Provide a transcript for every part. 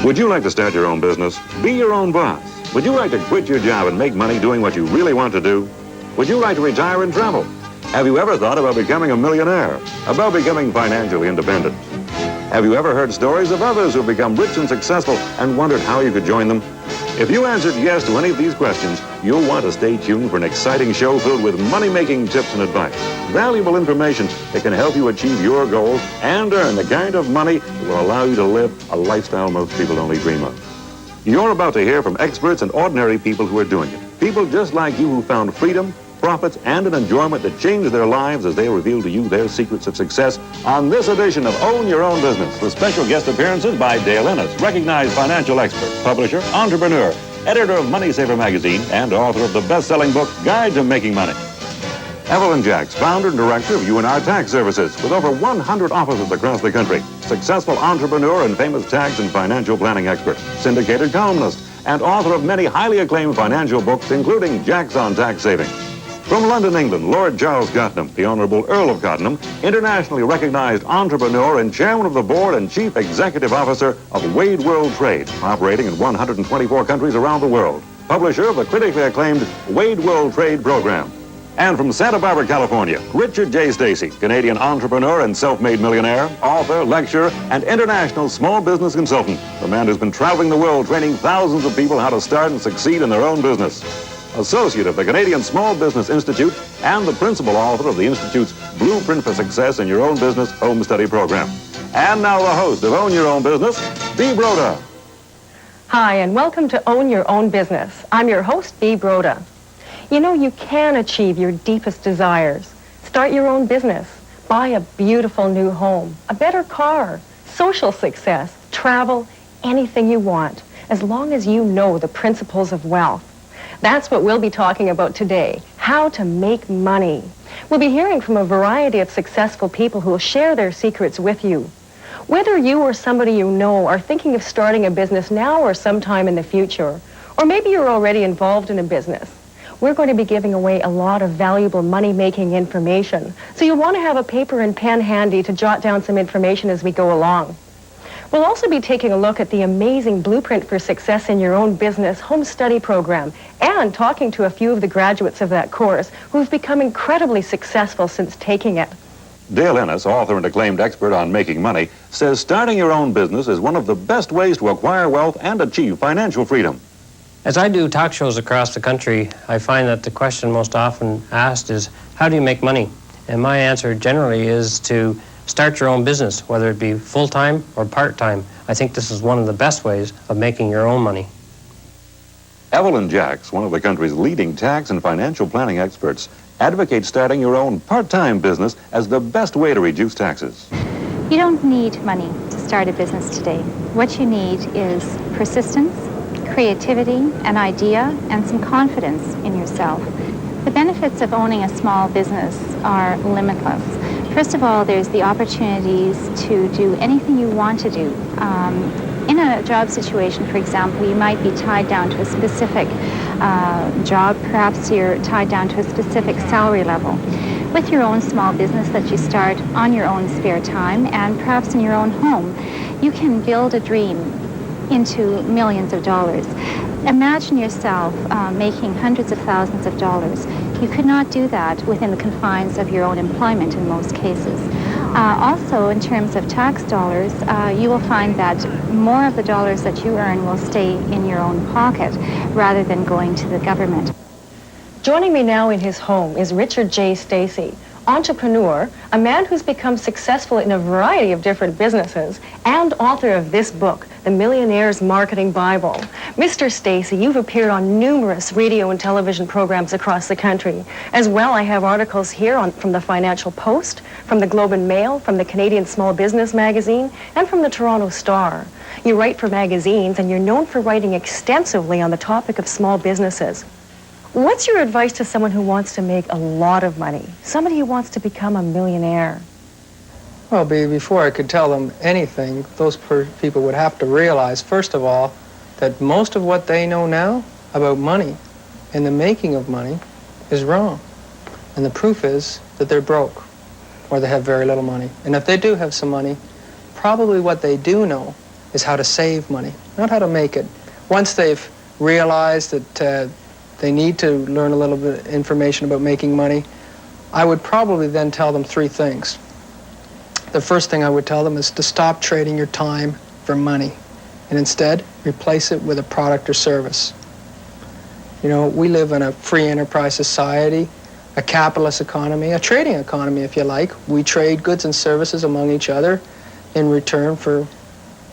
Would you like to start your own business? Be your own boss. Would you like to quit your job and make money doing what you really want to do? Would you like to retire and travel? Have you ever thought about becoming a millionaire? About becoming financially independent? Have you ever heard stories of others who've become rich and successful and wondered how you could join them? If you answered yes to any of these questions, you'll want to stay tuned for an exciting show filled with money-making tips and advice, valuable information that can help you achieve your goals and earn the kind of money that will allow you to live a lifestyle most people only dream of. You're about to hear from experts and ordinary people who are doing it. People just like you who found freedom, profits, and an enjoyment that changed their lives as they reveal to you their secrets of success on this edition of Own Your Own Business, with special guest appearances by Dale Innes, recognized financial expert, publisher, entrepreneur, editor of Money Saver magazine, and author of the best-selling book, Guide to Making Money. Evelyn Jacks, founder and director of UNR Tax Services, with over 100 offices across the country, successful entrepreneur and famous tax and financial planning expert, syndicated columnist, and author of many highly acclaimed financial books, including Jacks on Tax Saving. From London, England, Lord Charles Cottenham, the Honorable Earl of Cottenham, internationally recognized entrepreneur and chairman of the board and chief executive officer of Wade World Trade, operating in 124 countries around the world, publisher of the critically acclaimed Wade World Trade program. And from Santa Barbara, California, Richard J. Stacy, Canadian entrepreneur and self-made millionaire, author, lecturer, and international small business consultant, the man who's been traveling the world training thousands of people how to start and succeed in their own business. Associate of the Canadian Small Business Institute and the principal author of the Institute's Blueprint for Success in Your Own Business Home Study Program. And now the host of Own Your Own Business, Bea Broda. Hi, and welcome to Own Your Own Business. I'm your host, Bea Broda. You know, you can achieve your deepest desires. Start your own business. Buy a beautiful new home, a better car, social success, travel, anything you want, as long as you know the principles of wealth. That's what we'll be talking about today, how to make money. We'll be hearing from a variety of successful people who will share their secrets with you. Whether you or somebody you know are thinking of starting a business now or sometime in the future, or maybe you're already involved in a business, we're going to be giving away a lot of valuable money-making information. So you'll want to have a paper and pen handy to jot down some information as we go along. We'll also be taking a look at the amazing Blueprint for Success in Your Own Business home study program and talking to a few of the graduates of that course who've become incredibly successful since taking it. Dale Innes, author and acclaimed expert on making money, says starting your own business is one of the best ways to acquire wealth and achieve financial freedom. As I do talk shows across the country, I find that the question most often asked is, how do you make money? And my answer generally is to start your own business, whether it be full-time or part-time. I think this is one of the best ways of making your own money. Evelyn Jacks, one of the country's leading tax and financial planning experts, advocates starting your own part-time business as the best way to reduce taxes. You don't need money to start a business today. What you need is persistence, creativity, an idea, and some confidence in yourself. The benefits of owning a small business are limitless. First of all, there's the opportunities to do anything you want to do. In a job situation, for example, you might be tied down to a specific job. Perhaps you're tied down to a specific salary level. With your own small business that you start on your own spare time and perhaps in your own home, you can build a dream into millions of dollars. Imagine yourself making hundreds of thousands of dollars. You could not do that within the confines of your own employment in most cases. Also, in terms of tax dollars, you will find that more of the dollars that you earn will stay in your own pocket rather than going to the government. Joining me now in his home is Richard J. Stacy, entrepreneur, a man who's become successful in a variety of different businesses, and author of this book, The Millionaire's Marketing Bible. Mr. Stacy, you've appeared on numerous radio and television programs across the country. As well, I have articles here from the Financial Post, from the Globe and Mail, from the Canadian Small Business magazine, and from the Toronto Star. You write for magazines, and you're known for writing extensively on the topic of small businesses. What's your advice to someone who wants to make a lot of money? Somebody who wants to become a millionaire? Well, before I could tell them anything, those people would have to realize, first of all, that most of what they know now about money and the making of money is wrong. And the proof is that they're broke or they have very little money. And if they do have some money, probably what they do know is how to save money, not how to make it. Once they've realized that they need to learn a little bit of information about making money, I would probably then tell them three things. The first thing I would tell them is to stop trading your time for money and instead replace it with a product or service. You know, we live in a free enterprise society, a capitalist economy, a trading economy, if you like. We trade goods and services among each other in return for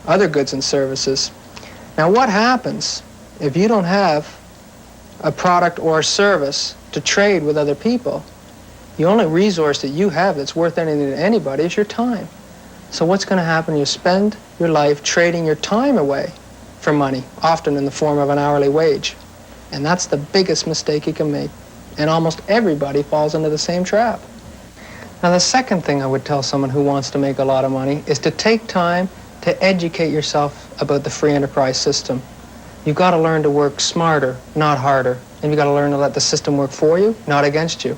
other goods and services. Now, what happens if you don't have a product or a service to trade with other people? The only resource that you have that's worth anything to anybody is your time. So what's going to happen? You spend your life trading your time away for money, often in the form of an hourly wage. And that's the biggest mistake you can make. And almost everybody falls into the same trap. Now, the second thing I would tell someone who wants to make a lot of money is to take time to educate yourself about the free enterprise system. You've got to learn to work smarter, not harder. And you've got to learn to let the system work for you, not against you.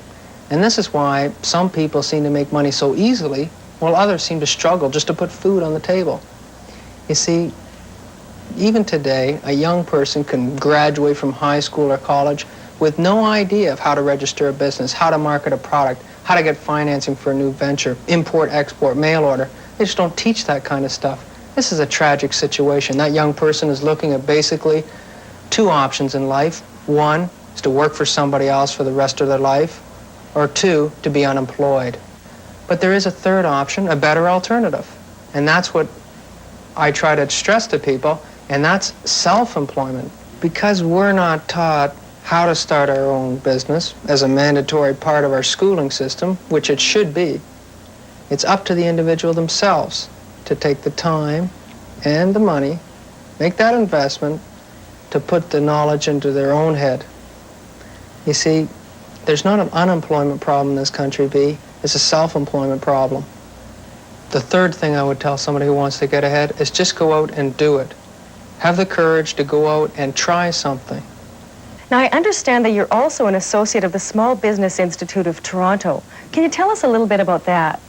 And this is why some people seem to make money so easily, while others seem to struggle just to put food on the table. You see, even today, a young person can graduate from high school or college with no idea of how to register a business, how to market a product, how to get financing for a new venture, import, export, mail order. They just don't teach that kind of stuff. This is a tragic situation. That young person is looking at basically two options in life. One is to work for somebody else for the rest of their life, or two, to be unemployed. But there is a third option, a better alternative. And that's what I try to stress to people, and that's self-employment. Because we're not taught how to start our own business as a mandatory part of our schooling system, which it should be, it's up to the individual themselves to take the time and the money, make that investment, to put the knowledge into their own head. You see, there's not an unemployment problem in this country, B. It's a self-employment problem. The third thing I would tell somebody who wants to get ahead is just go out and do it. Have the courage to go out and try something. Now, I understand that you're also an associate of the Small Business Institute of Toronto. Can you tell us a little bit about that?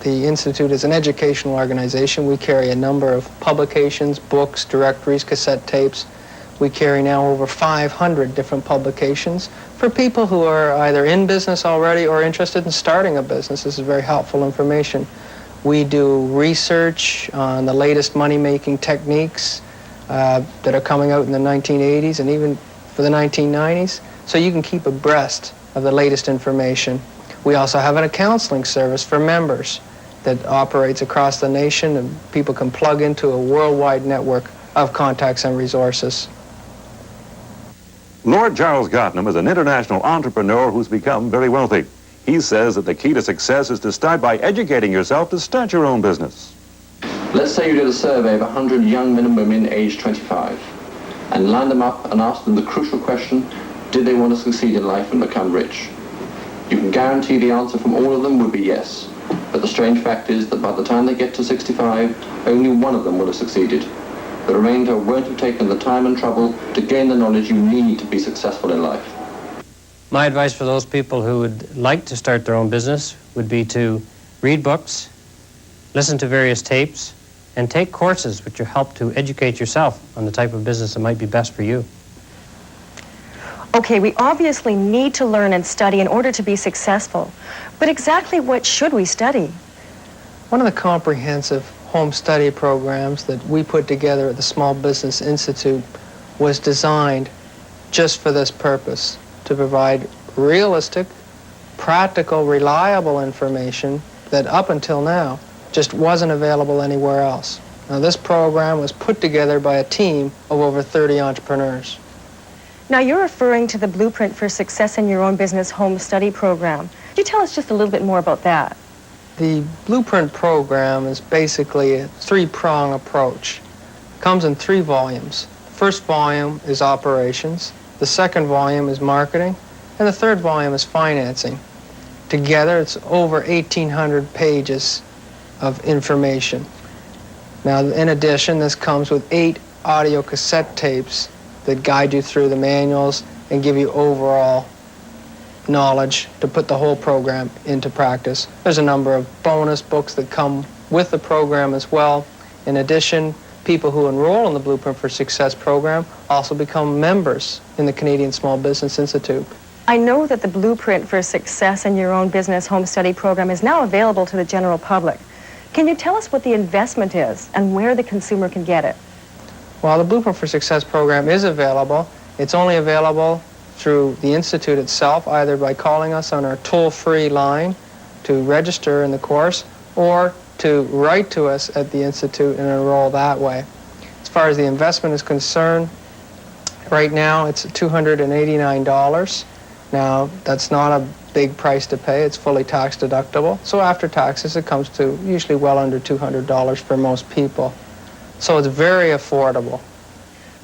The Institute is an educational organization. We carry a number of publications, books, directories, cassette tapes. We carry now over 500 different publications for people who are either in business already or interested in starting a business. This is very helpful information. We do research on the latest money-making techniques that are coming out in the 1980s and even for the 1990s, so you can keep abreast of the latest information. We also have a counseling service for members that operates across the nation, and people can plug into a worldwide network of contacts and resources. Lord Charles Gottenham is an international entrepreneur who's become very wealthy. He says that the key to success is to start by educating yourself to start your own business. Let's say you did a survey of 100 young men and women aged 25 and lined them up and asked them the crucial question, did they want to succeed in life and become rich? You can guarantee the answer from all of them would be yes. But the strange fact is that by the time they get to 65, only one of them will have succeeded. The remainder won't have taken the time and trouble to gain the knowledge you need to be successful in life. My advice for those people who would like to start their own business would be to read books, listen to various tapes, and take courses which will help to educate yourself on the type of business that might be best for you. Okay, we obviously need to learn and study in order to be successful. But exactly what should we study? One of the comprehensive home study programs that we put together at the Small Business Institute was designed just for this purpose, to provide realistic, practical, reliable information that up until now just wasn't available anywhere else. Now, this program was put together by a team of over 30 entrepreneurs. Now, you're referring to the Blueprint for Success in Your Own Business home study program. Could you tell us just a little bit more about that? The Blueprint program is basically a three-prong approach. It comes in 3 volumes. The first volume is operations, the second volume is marketing, and the third volume is financing. Together, it's over 1,800 pages of information. Now, in addition, this comes with 8 audio cassette tapes that guide you through the manuals and give you overall knowledge to put the whole program into practice. There's a number of bonus books that come with the program as well. In addition, people who enroll in the Blueprint for Success program also become members in the Canadian Small Business Institute. I know that the Blueprint for Success in Your Own Business Home Study program is now available to the general public. Can you tell us what the investment is and where the consumer can get it? Well, the Blueprint for Success program is available. It's only available through the Institute itself, either by calling us on our toll-free line to register in the course or to write to us at the Institute and enroll that way. As far as the investment is concerned, right now it's $289. Now, that's not a big price to pay. It's fully tax deductible. So after taxes, it comes to usually well under $200 for most people. So it's very affordable.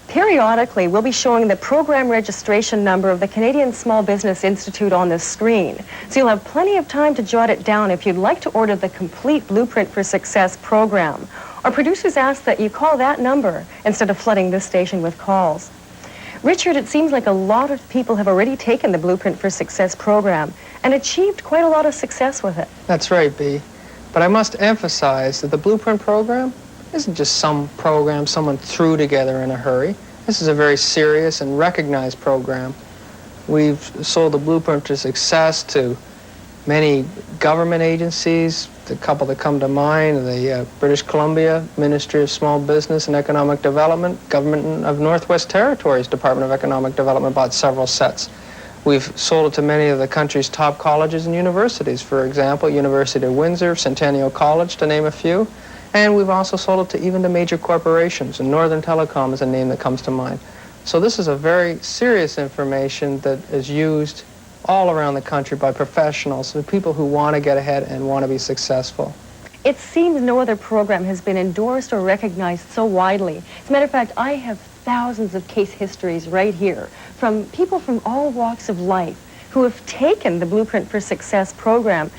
Periodically, we'll be showing the program registration number of the Canadian Small Business Institute on the screen. So you'll have plenty of time to jot it down if you'd like to order the complete Blueprint for Success program. Our producers ask that you call that number instead of flooding this station with calls. Richard, it seems like a lot of people have already taken the Blueprint for Success program and achieved quite a lot of success with it. That's right, Bea. But I must emphasize that the Blueprint program isn't just some program someone threw together in a hurry. This is a very serious and recognized program. We've sold the Blueprint to Success to many government agencies. The couple that come to mind, the British Columbia Ministry of Small Business and Economic Development, Government of Northwest Territories Department of Economic Development bought several sets. We've sold it to many of the country's top colleges and universities, for example, University of Windsor, Centennial College, to name a few. And we've also sold it to even to major corporations, and Northern Telecom is a name that comes to mind. So this is a very serious information that is used all around the country by professionals, and people who want to get ahead and want to be successful. It seems no other program has been endorsed or recognized so widely. As a matter of fact, I have thousands of case histories right here from people from all walks of life who have taken the Blueprint for Success program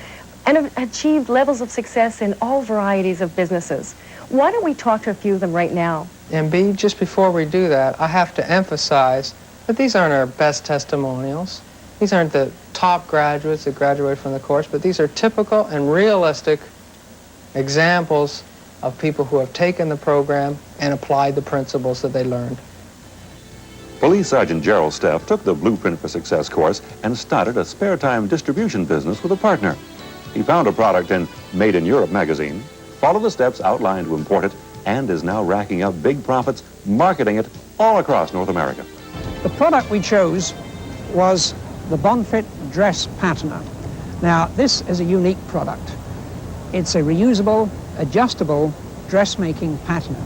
and have achieved levels of success in all varieties of businesses. Why don't we talk to a few of them right now? And Bea, just before we do that, I have to emphasize that these aren't our best testimonials. These aren't the top graduates that graduate from the course, but these are typical and realistic examples of people who have taken the program and applied the principles that they learned. Police Sergeant Gerald Steff took the Blueprint for Success course and started a spare-time distribution business with a partner. He found a product in Made in Europe magazine, followed the steps outlined to import it, and is now racking up big profits marketing it all across North America. The product we chose was the Bonfit Dress Patterner. Now, this is a unique product. It's a reusable, adjustable dressmaking patterner.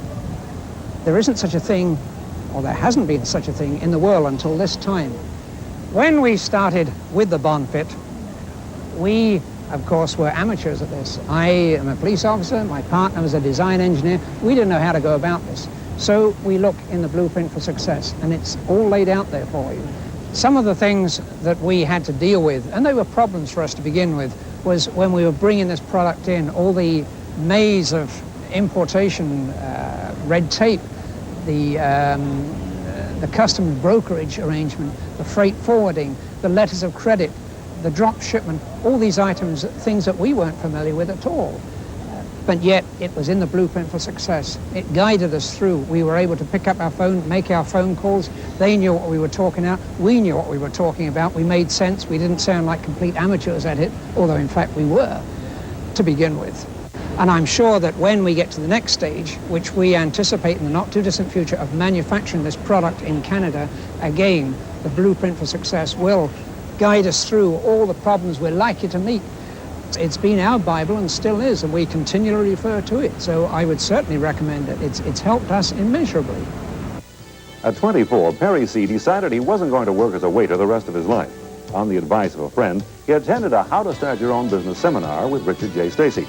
There isn't such a thing, or there hasn't been such a thing in the world until this time. When we started with the Bonfit, we, of course, were amateurs at this. I am a police officer, my partner was a design engineer. We didn't know how to go about this. So we look in the Blueprint for Success, and it's all laid out there for you. Some of the things that we had to deal with, and they were problems for us to begin with, was when we were bringing this product in, all the maze of importation, red tape, the customs brokerage arrangement, the freight forwarding, the letters of credit, the drop shipment, all these items, things that we weren't familiar with at all. But yet, it was in the Blueprint for Success. It guided us through. We were able to pick up our phone, make our phone calls. They knew what we were talking about. We knew what we were talking about. We made sense. We didn't sound like complete amateurs at it, although in fact we were, to begin with. And I'm sure that when we get to the next stage, which we anticipate in the not too distant future of manufacturing this product in Canada, again, the Blueprint for Success will guide us through all the problems we're likely to meet. It's been our Bible and still is, and we continually refer to it. So I would certainly recommend it. It's helped us immeasurably. At 24, Perry C. decided he wasn't going to work as a waiter the rest of his life. On the advice of a friend, he attended a How to Start Your Own Business seminar with Richard J. Stacy,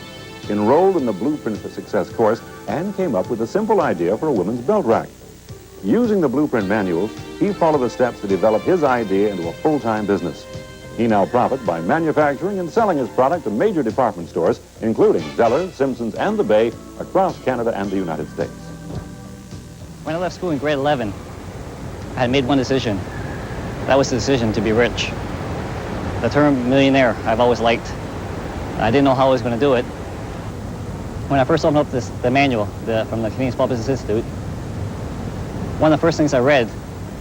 enrolled in the Blueprint for Success course, and came up with a simple idea for a women's belt rack. Using the Blueprint manuals, he followed the steps to develop his idea into a full-time business. He now profits by manufacturing and selling his product to major department stores, including Zeller, Simpsons, and the Bay, across Canada and the United States. When I left school in grade 11, I had made one decision. That was the decision to be rich. The term millionaire I've always liked. I didn't know how I was going to do it. When when I first opened up the manual from the Canadian Small Business Institute, one of the first things I read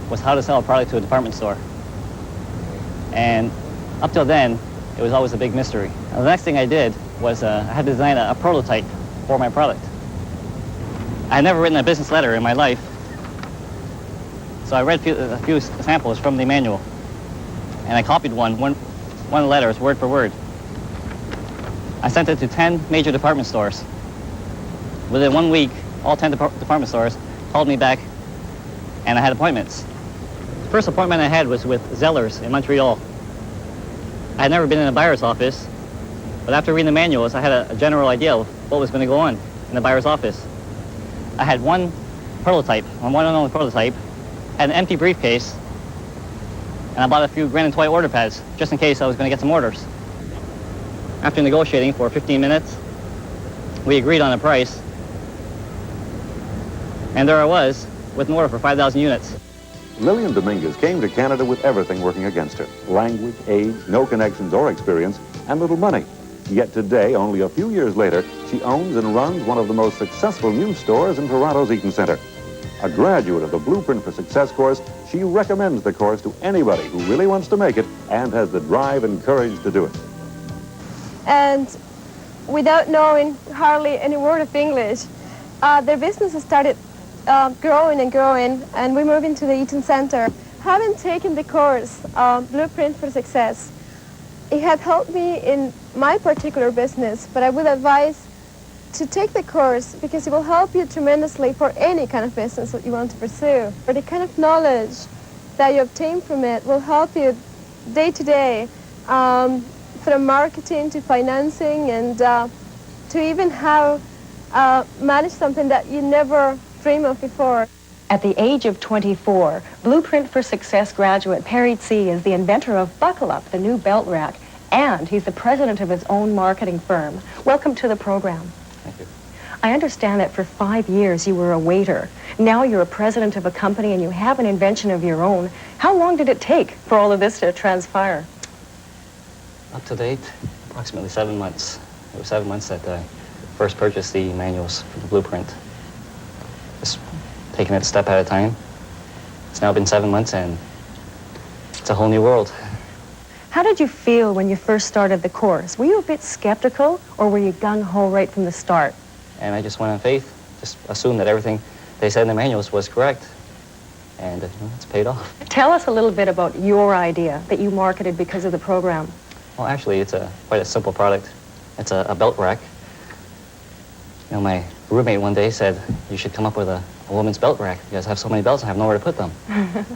was how to sell a product to a department store. And up till then, it was always a big mystery. And the next thing I did was I had to design a prototype for my product. I had never written a business letter in my life, so I read a few samples from the manual, and I copied one of the letters word for word. I sent it to 10 major department stores. Within 1 week, all 10 department stores called me back, and I had appointments. The first appointment I had was with Zellers in Montreal. I had never been in a buyer's office, but after reading the manuals, I had a general idea of what was going to go on in the buyer's office. I had one prototype, one and only prototype, had an empty briefcase, and I bought a few grand and toy order pads just in case I was going to get some orders. After negotiating for 15 minutes, we agreed on a price, and there I was with an order for 5,000 units. Lillian Dominguez came to Canada with everything working against her. Language, age, no connections or experience, and little money. Yet today, only a few years later, she owns and runs one of the most successful new stores in Toronto's Eaton Centre. A graduate of the Blueprint for Success course, she recommends the course to anybody who really wants to make it and has the drive and courage to do it. And without knowing hardly any word of English, their business has started growing and growing, and we moved into the Eaton Centre. Having taken the course, Blueprint for Success, it had helped me in my particular business, but I would advise to take the course because it will help you tremendously for any kind of business that you want to pursue. Or the kind of knowledge that you obtain from it will help you day to day, from marketing to financing, and to even how manage something that you never dreamed of before. At the age of 24, Blueprint for Success graduate Perry C. is the inventor of Buckle Up, the new belt rack, and he's the president of his own marketing firm. Welcome to the program. Thank you. I understand that for 5 years you were a waiter. Now you're a president of a company and you have an invention of your own. How long did it take for all of this to transpire? Up to date, approximately 7 months. It was 7 months that I first purchased the manuals for the Blueprint. Just taking it a step at a time. It's now been 7 months and it's a whole new world. How did you feel when you first started the course? Were you a bit skeptical or were you gung-ho right from the start? And I just went on faith, just assumed that everything they said in the manuals was correct. And it's paid off. Tell us a little bit about your idea that you marketed because of the program. Well, actually, it's quite a simple product. It's a belt rack. You know, my roommate one day said, you should come up with a woman's belt rack because I have so many belts, I have nowhere to put them.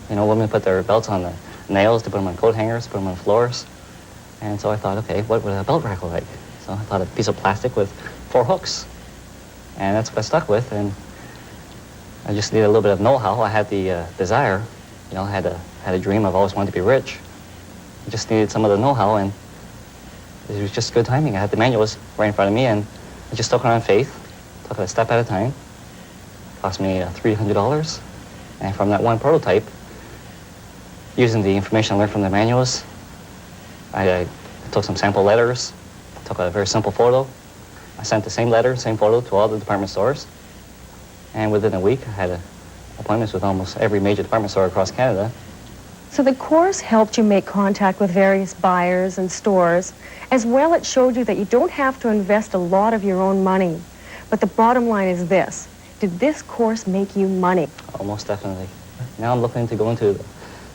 You know, women put their belts on the nails, to put them on coat hangers, put them on floors. And so I thought, okay, what would a belt rack look like? So I thought a piece of plastic with 4 hooks. And that's what I stuck with. And I just needed a little bit of know-how. I had the desire, you know, I had a dream. I've always wanted to be rich. I just needed some of the know-how, and it was just good timing. I had the manuals right in front of me, and I just took it on faith, took it a step at a time. It cost me $300. And from that one prototype, using the information I learned from the manuals, I took some sample letters, took a very simple photo. I sent the same letter, same photo to all the department stores. And within a week, I had appointments with almost every major department store across Canada. So the course helped you make contact with various buyers and stores. As well, it showed you that you don't have to invest a lot of your own money. But the bottom line is this. Did this course make you money? Oh, most definitely. Now I'm looking to go into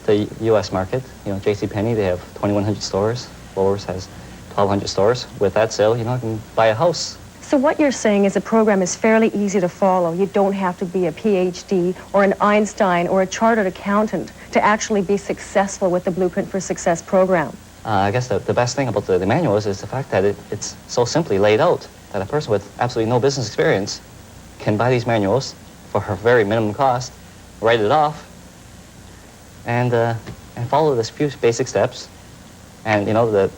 the U.S. market. You know, JCPenney, they have 2,100 stores. Bowers has 1,200 stores. With that sale, you know, I can buy a house. So what you're saying is the program is fairly easy to follow. You don't have to be a PhD or an Einstein or a chartered accountant to actually be successful with the Blueprint for Success program. I guess the best thing about the manuals is the fact that it's so simply laid out that a person with absolutely no business experience can buy these manuals for a very minimum cost, write it off, and follow the few basic steps. And you know,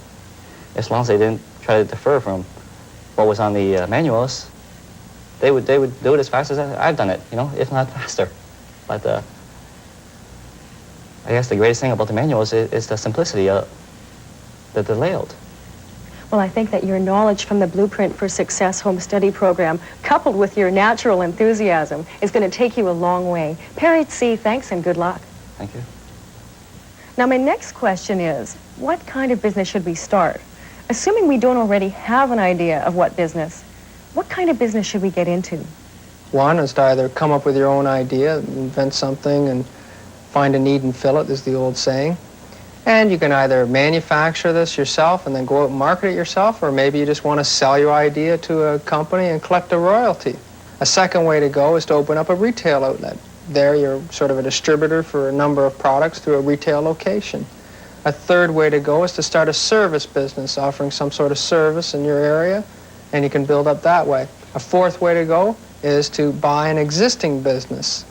as long as they didn't try to defer from what was on the manuals, they would do it as fast as I've done it, you know, if not faster. But I guess the greatest thing about the manuals is the simplicity of the layout. Well, I think that your knowledge from the Blueprint for Success Home Study Program, coupled with your natural enthusiasm, is going to take you a long way. Perry C., thanks and good luck. Thank you. Now, my next question is, what kind of business should we start? Assuming we don't already have an idea of what business, what kind of business should we get into? One is to either come up with your own idea, invent something, and find a need and fill it, is the old saying. And you can either manufacture this yourself and then go out and market it yourself, or maybe you just want to sell your idea to a company and collect a royalty. A second way to go is to open up a retail outlet. There you're sort of a distributor for a number of products through a retail location. A third way to go is to start a service business, offering some sort of service in your area, and you can build up that way. A fourth way to go is to buy an existing business,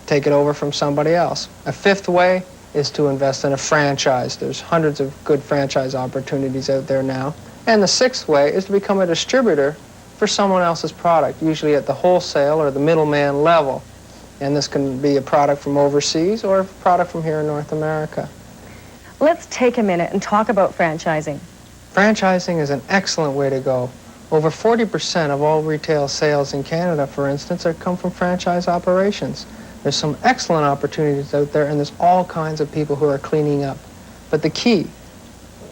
take it over from somebody else. A fifth way is to invest in a franchise. There's hundreds of good franchise opportunities out there now. And the sixth way is to become a distributor for someone else's product, usually at the wholesale or the middleman level. And this can be a product from overseas or a product from here in North America. Let's take a minute and talk about franchising. Franchising is an excellent way to go. Over 40% of all retail sales in Canada, for instance, come from franchise operations. There's some excellent opportunities out there, and there's all kinds of people who are cleaning up. But the key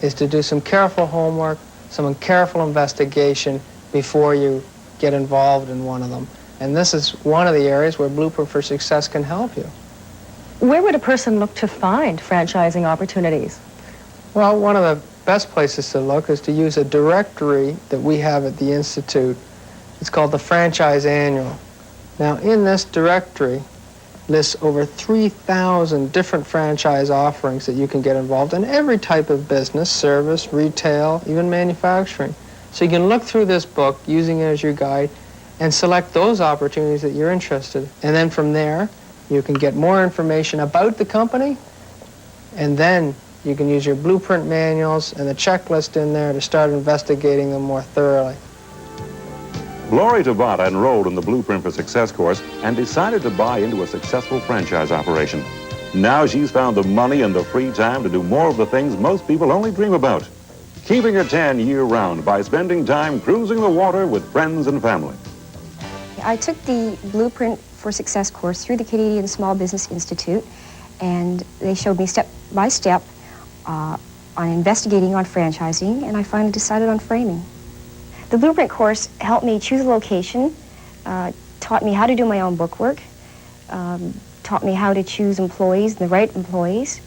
is to do some careful homework, some careful investigation before you get involved in one of them. And this is one of the areas where Blueprint for Success can help you. Where would a person look to find franchising opportunities? Well, one of the best places to look is to use a directory that we have at the Institute. It's called the Franchise Annual. Now, in this directory lists over 3,000 different franchise offerings that you can get involved in, every type of business, service, retail, even manufacturing. So you can look through this book using it as your guide and select those opportunities that you're interested in. And then from there, you can get more information about the company, and then you can use your blueprint manuals and the checklist in there to start investigating them more thoroughly. Lori Tabata enrolled in the Blueprint for Success course and decided to buy into a successful franchise operation. Now she's found the money and the free time to do more of the things most people only dream about. Keeping her tan year-round by spending time cruising the water with friends and family. I took the Blueprint for Success course through the Canadian Small Business Institute, and they showed me step by step on investigating on franchising, and I finally decided on framing. The Blueprint course helped me choose a location, taught me how to do my own bookwork, taught me how to choose employees, the right employees.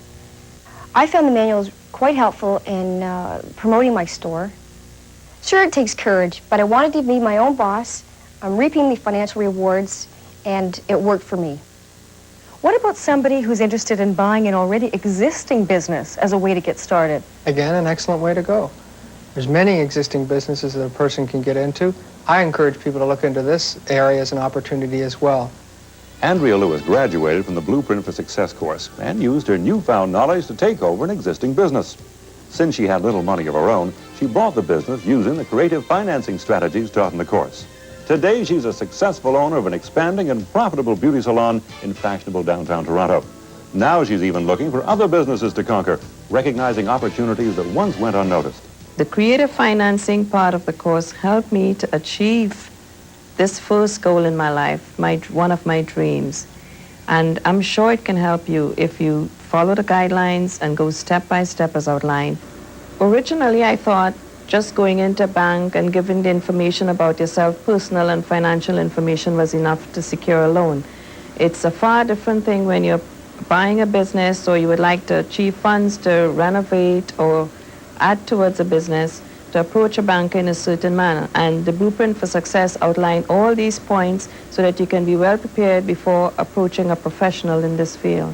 I found the manuals quite helpful in promoting my store. Sure, it takes courage, but I wanted to be my own boss. I'm reaping the financial rewards, and it worked for me. What about somebody who's interested in buying an already existing business as a way to get started? Again, an excellent way to go. There's many existing businesses that a person can get into. I encourage people to look into this area as an opportunity as well. Andrea Lewis graduated from the Blueprint for Success course and used her newfound knowledge to take over an existing business. Since she had little money of her own, she bought the business using the creative financing strategies taught in the course. Today, she's a successful owner of an expanding and profitable beauty salon in fashionable downtown Toronto. Now she's even looking for other businesses to conquer, recognizing opportunities that once went unnoticed. The creative financing part of the course helped me to achieve this first goal in my life, one of my dreams. And I'm sure it can help you if you follow the guidelines and go step by step as outlined. Originally, I thought just going into a bank and giving the information about yourself, personal and financial information, was enough to secure a loan. It's a far different thing when you're buying a business or you would like to achieve funds to renovate or add towards a business, to approach a banker in a certain manner. And the Blueprint for Success outlined all these points so that you can be well prepared before approaching a professional in this field.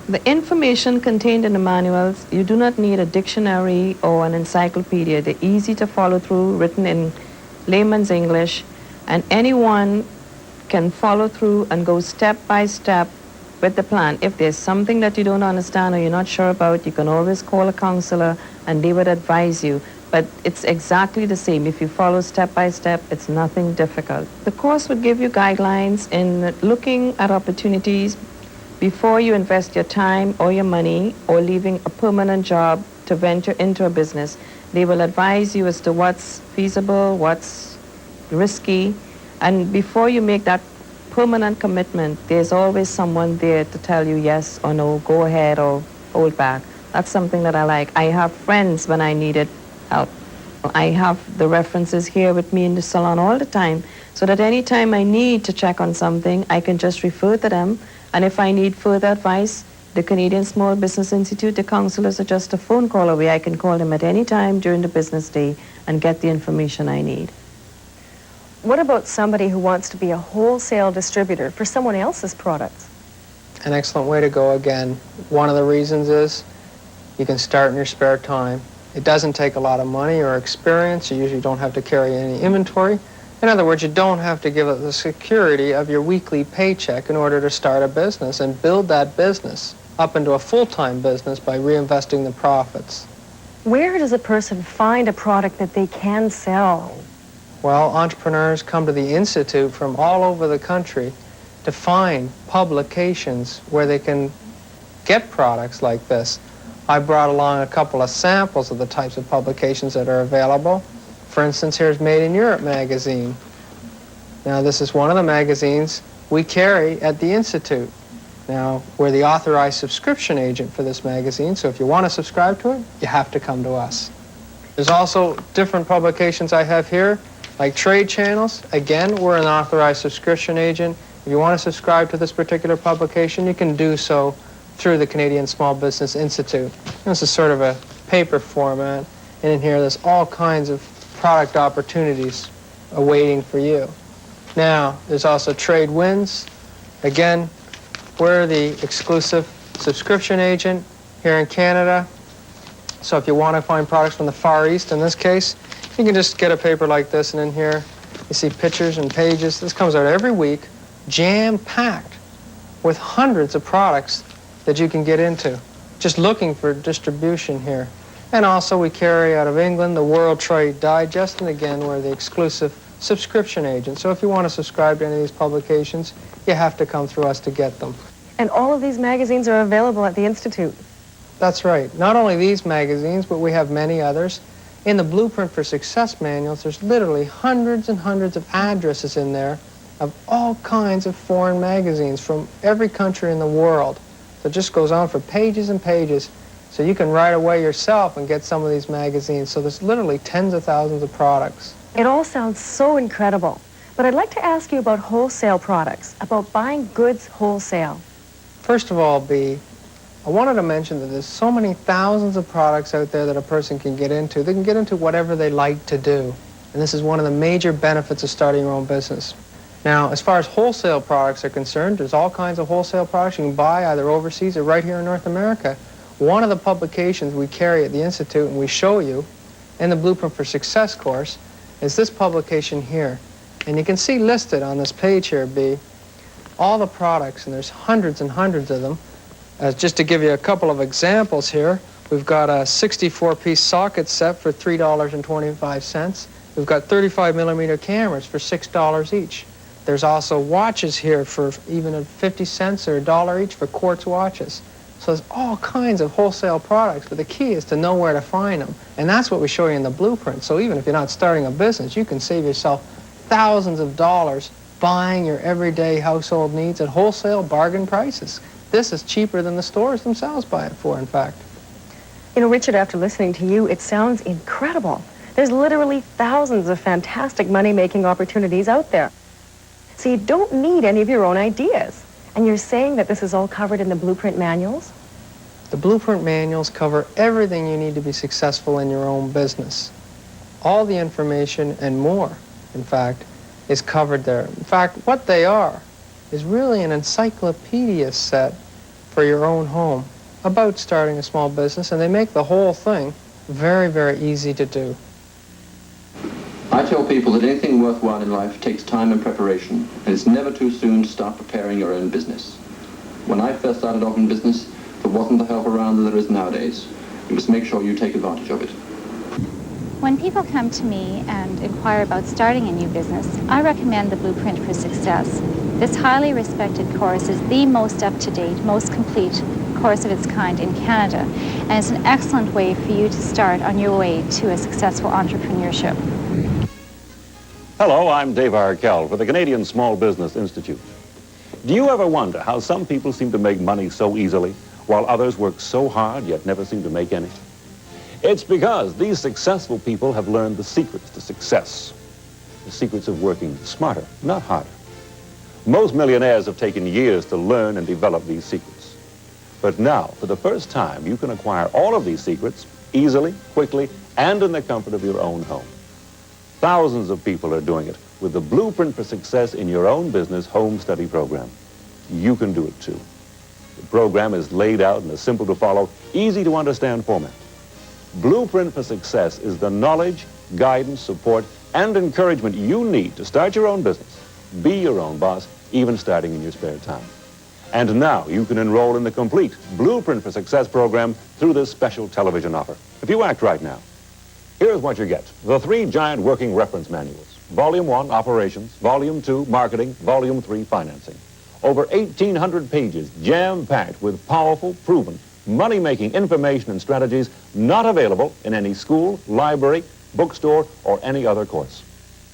The information contained in the manuals, you do not need a dictionary or an encyclopedia. They're easy to follow through, written in layman's English, and anyone can follow through and go step by step with the plan. If there's something that you don't understand or you're not sure about, you can always call a counselor and they would advise you. But it's exactly the same. If you follow step by step, it's nothing difficult. The course would give you guidelines in looking at opportunities before you invest your time or your money or leaving a permanent job to venture into a business. They will advise you as to what's feasible, what's risky, and before you make that permanent commitment, there's always someone there to tell you yes or no, go ahead or hold back. That's something that I like. I have friends when I needed help. I have the references here with me in the salon all the time, so that anytime I need to check on something, I can just refer to them. And if I need further advice, the Canadian Small Business Institute, the counselors are just a phone call away. I can call them at any time during the business day and get the information I need. What about somebody who wants to be a wholesale distributor for someone else's products? An excellent way to go again. One of the reasons is you can start in your spare time. It doesn't take a lot of money or experience. You usually don't have to carry any inventory. In other words, you don't have to give up the security of your weekly paycheck in order to start a business and build that business up into a full-time business by reinvesting the profits. Where does a person find a product that they can sell? Well, entrepreneurs come to the Institute from all over the country to find publications where they can get products like this. I brought along a couple of samples of the types of publications that are available. For instance, here's Made in Europe magazine. Now, this is one of the magazines we carry at the Institute. Now, we're the authorized subscription agent for this magazine, so if you want to subscribe to it, you have to come to us. There's also different publications I have here, like trade channels. Again, we're an authorized subscription agent. If you want to subscribe to this particular publication, you can do so through the Canadian Small Business Institute. This is sort of a paper format, and in here there's all kinds of product opportunities awaiting for you. Now, there's also Trade Winds. Again, we're the exclusive subscription agent here in Canada. So if you want to find products from the Far East, in this case, you can just get a paper like this, and in here you see pictures and pages. This comes out every week, jam-packed with hundreds of products that you can get into, just looking for distribution here. And also we carry out of England the World Trade Digest, and again, we're the exclusive subscription agent. So if you want to subscribe to any of these publications, you have to come through us to get them. And all of these magazines are available at the Institute. That's right. Not only these magazines, but we have many others. In the Blueprint for Success manuals, there's literally hundreds and hundreds of addresses in there of all kinds of foreign magazines from every country in the world. So it just goes on for pages and pages. So you can write away yourself and get some of these magazines. So there's literally tens of thousands of products. It all sounds so incredible. But I'd like to ask you about wholesale products, about buying goods wholesale. First of all, B, I wanted to mention that there's so many thousands of products out there that a person can get into. They can get into whatever they like to do. And this is one of the major benefits of starting your own business. Now, as far as wholesale products are concerned, there's all kinds of wholesale products you can buy either overseas or right here in North America. One of the publications we carry at the Institute and we show you in the Blueprint for Success course is this publication here. And you can see listed on this page here, B, all the products, and there's hundreds and hundreds of them. Just to give you a couple of examples here, we've got a 64-piece socket set for $3.25. We've got 35mm cameras for $6 each. There's also watches here for even at 50 cents or $1 each for quartz watches. So there's all kinds of wholesale products, but the key is to know where to find them. And that's what we show you in the blueprint. So even if you're not starting a business, you can save yourself thousands of dollars buying your everyday household needs at wholesale bargain prices. This is cheaper than the stores themselves buy it for, in fact. You know, Richard, after listening to you, it sounds incredible. There's literally thousands of fantastic money-making opportunities out there. So you don't need any of your own ideas. And you're saying that this is all covered in the blueprint manuals? The blueprint manuals cover everything you need to be successful in your own business. All the information and more, in fact, is covered there. In fact, what they are is really an encyclopedia set for your own home about starting a small business, and they make the whole thing very, very easy to do. I tell people that anything worthwhile in life takes time and preparation, and it's never too soon to start preparing your own business. When I first started off in business, there wasn't the help around that there is nowadays. You must make sure you take advantage of it. When people come to me and inquire about starting a new business, I recommend the Blueprint for Success. This highly respected course is the most up-to-date, most complete course of its kind in Canada, and it's an excellent way for you to start on your way to a successful entrepreneurship. Hello, I'm Dave Arkell for the Canadian Small Business Institute. Do you ever wonder how some people seem to make money so easily, while others work so hard yet never seem to make any? It's because these successful people have learned the secrets to success, the secrets of working smarter, not harder. Most millionaires have taken years to learn and develop these secrets. But now, for the first time, you can acquire all of these secrets easily, quickly, and in the comfort of your own home. Thousands of people are doing it with the Blueprint for Success in Your Own Business Home Study Program. You can do it too. The program is laid out in a simple-to-follow, easy-to-understand format. Blueprint for Success is the knowledge, guidance, support, and encouragement you need to start your own business, be your own boss, even starting in your spare time. And now you can enroll in the complete Blueprint for Success program through this special television offer. If you act right now, here's what you get. The 3 giant working reference manuals. Volume 1, Operations. Volume 2, Marketing. Volume 3, Financing. Over 1,800 pages, jam-packed with powerful, proven, money-making information and strategies not available in any school, library, bookstore, or any other course.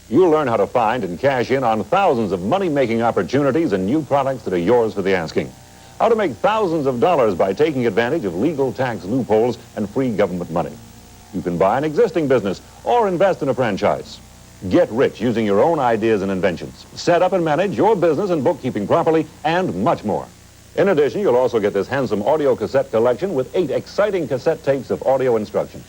You'll learn how to find and cash in on thousands of money-making opportunities and new products that are yours for the asking. How to make thousands of dollars by taking advantage of legal tax loopholes and free government money. You can buy an existing business or invest in a franchise. Get rich using your own ideas and inventions. Set up and manage your business and bookkeeping properly, and much more. In addition, you'll also get this handsome audio cassette collection with 8 exciting cassette tapes of audio instruction.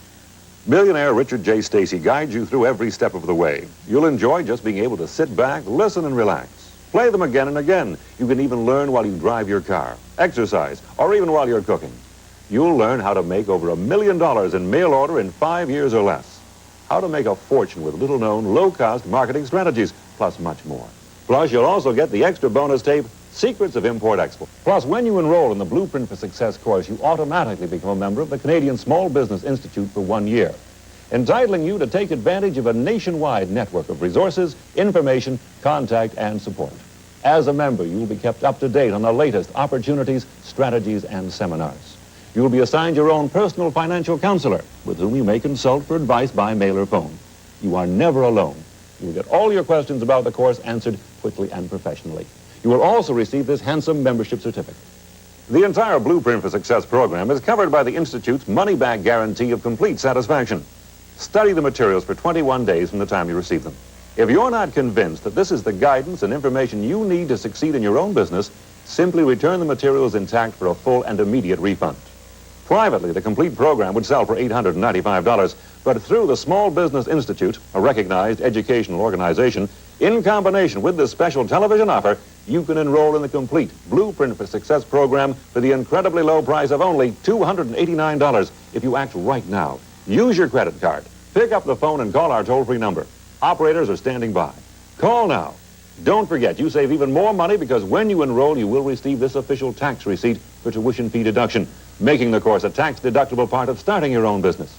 Millionaire Richard J. Stacy guides you through every step of the way. You'll enjoy just being able to sit back, listen, and relax. Play them again and again. You can even learn while you drive your car, exercise, or even while you're cooking. You'll learn how to make over $1 million in mail order in 5 years or less. How to make a fortune with little-known, low-cost marketing strategies, plus much more. Plus, you'll also get the extra bonus tape, Secrets of Import-Export. Plus, when you enroll in the Blueprint for Success course, you automatically become a member of the Canadian Small Business Institute for 1 year, entitling you to take advantage of a nationwide network of resources, information, contact, and support. As a member, you'll be kept up to date on the latest opportunities, strategies, and seminars. You'll be assigned your own personal financial counselor with whom you may consult for advice by mail or phone. You are never alone. You will get all your questions about the course answered quickly and professionally. You will also receive this handsome membership certificate. The entire Blueprint for Success program is covered by the Institute's money-back guarantee of complete satisfaction. Study the materials for 21 days from the time you receive them. If you're not convinced that this is the guidance and information you need to succeed in your own business, simply return the materials intact for a full and immediate refund. Privately, the complete program would sell for $895, but through the Small Business Institute, a recognized educational organization, in combination with this special television offer, you can enroll in the complete Blueprint for Success program for the incredibly low price of only $289 if you act right now. Use your credit card. Pick up the phone and call our toll-free number. Operators are standing by. Call now. Don't forget, you save even more money because when you enroll, you will receive this official tax receipt for tuition fee deduction, making the course a tax-deductible part of starting your own business.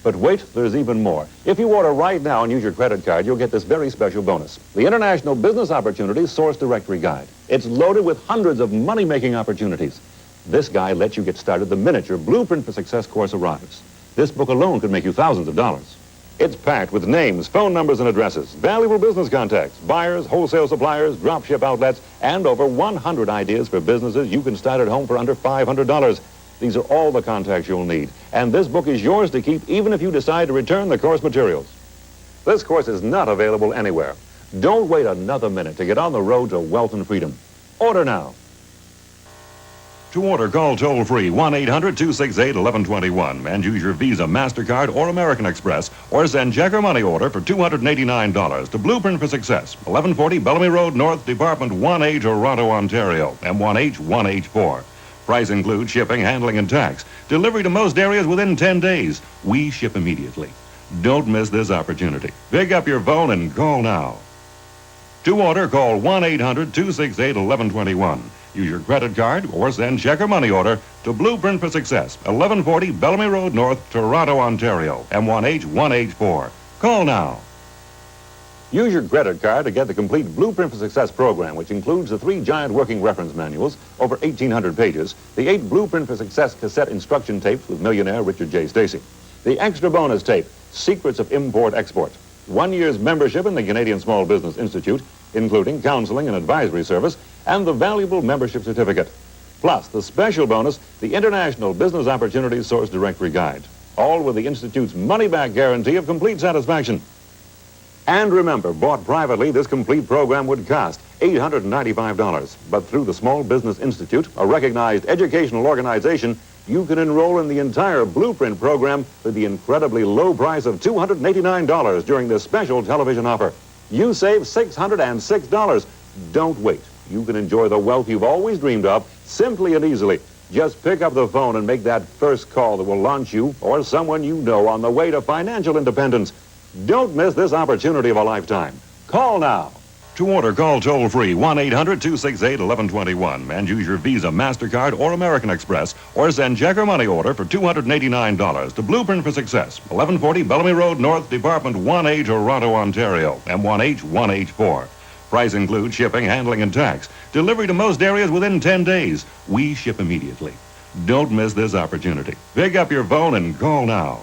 But wait, there's even more. If you order right now and use your credit card, you'll get this very special bonus, the International Business Opportunities Source Directory Guide. It's loaded with hundreds of money-making opportunities. This guide lets you get started the minute your Blueprint for Success course arrives. This book alone could make you thousands of dollars. It's packed with names, phone numbers, and addresses, valuable business contacts, buyers, wholesale suppliers, dropship outlets, and over 100 ideas for businesses you can start at home for under $500. These are all the contacts you'll need, and this book is yours to keep even if you decide to return the course materials. This course is not available anywhere. Don't wait another minute to get on the road to wealth and freedom. Order now. To order, call toll-free 1-800-268-1121 and use your Visa, MasterCard, or American Express, or send check or money order for $289 to Blueprint for Success, 1140 Bellamy Road North, Department 1A, Toronto, Ontario, M1H1H4. Price includes shipping, handling, and tax. Delivery to most areas within 10 days. We ship immediately. Don't miss this opportunity. Pick up your phone and call now. To order, call 1-800-268-1121. Use your credit card or send check or money order to Blueprint for Success, 1140 Bellamy Road North, Toronto, Ontario, M1H1H4. Call now. Use your credit card to get the complete Blueprint for Success program, which includes the 3 giant working reference manuals, over 1,800 pages, the 8 Blueprint for Success cassette instruction tapes with millionaire Richard J. Stacy, the extra bonus tape, Secrets of Import-Export, 1 year's membership in the Canadian Small Business Institute, including counseling and advisory service, and the valuable membership certificate. Plus, the special bonus, the International Business Opportunities Source Directory Guide, all with the Institute's money-back guarantee of complete satisfaction. And remember, bought privately, this complete program would cost $895. But through the Small Business Institute, a recognized educational organization, you can enroll in the entire Blueprint program for the incredibly low price of $289 during this special television offer. You save $606. Don't wait. You can enjoy the wealth you've always dreamed of simply and easily. Just pick up the phone and make that first call that will launch you or someone you know on the way to financial independence. Don't miss this opportunity of a lifetime. Call now. To order, call toll-free 1-800-268-1121 and use your Visa, MasterCard, or American Express, or send check or money order for $289 to Blueprint for Success, 1140 Bellamy Road North, Department 1A, Toronto, Ontario, M1H 1H4. Price includes shipping, handling, and tax. Delivery to most areas within 10 days. We ship immediately. Don't miss this opportunity. Pick up your phone and call now.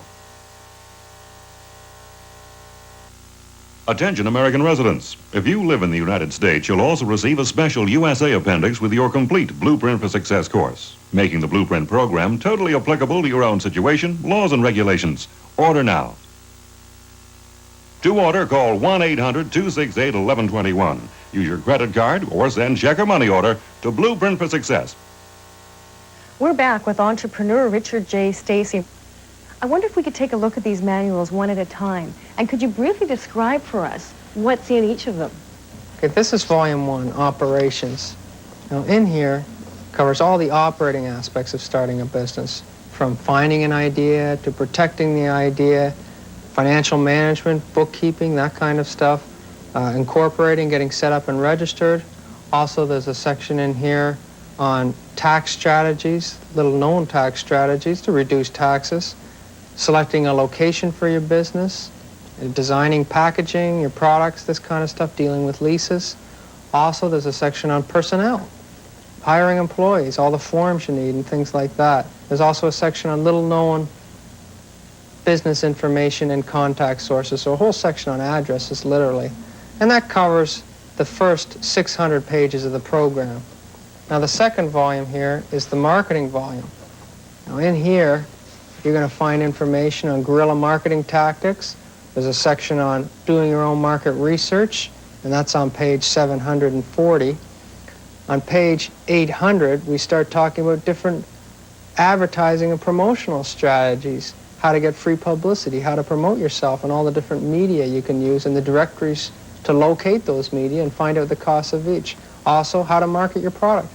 Attention American residents. If you live in the United States, you'll also receive a special USA appendix with your complete Blueprint for Success course, making the Blueprint program totally applicable to your own situation, laws, and regulations. Order now. To order, call 1-800-268-1121. Use your credit card or send check or money order to Blueprint for Success. We're back with entrepreneur Richard J. Stacy. I wonder if we could take a look at these manuals one at a time. And could you briefly describe for us what's in each of them? Okay, this is Volume 1, Operations. Now in here covers all the operating aspects of starting a business, from finding an idea to protecting the idea, financial management, bookkeeping, that kind of stuff, incorporating, getting set up and registered. Also, there's a section in here on tax strategies, little-known tax strategies to reduce taxes, selecting a location for your business, designing packaging, your products, this kind of stuff, dealing with leases. Also, there's a section on personnel, hiring employees, all the forms you need and things like that. There's also a section on little-known business information and contact sources, so a whole section on addresses, literally. And that covers the first 600 pages of the program. Now, the second volume here is the marketing volume. Now, in here, you're going to find information on guerrilla marketing tactics. There's a section on doing your own market research, and that's on page 740. On page 800, we start talking about different advertising and promotional strategies, how to get free publicity, how to promote yourself, and all the different media you can use in the directories to locate those media and find out the cost of each. Also, how to market your product.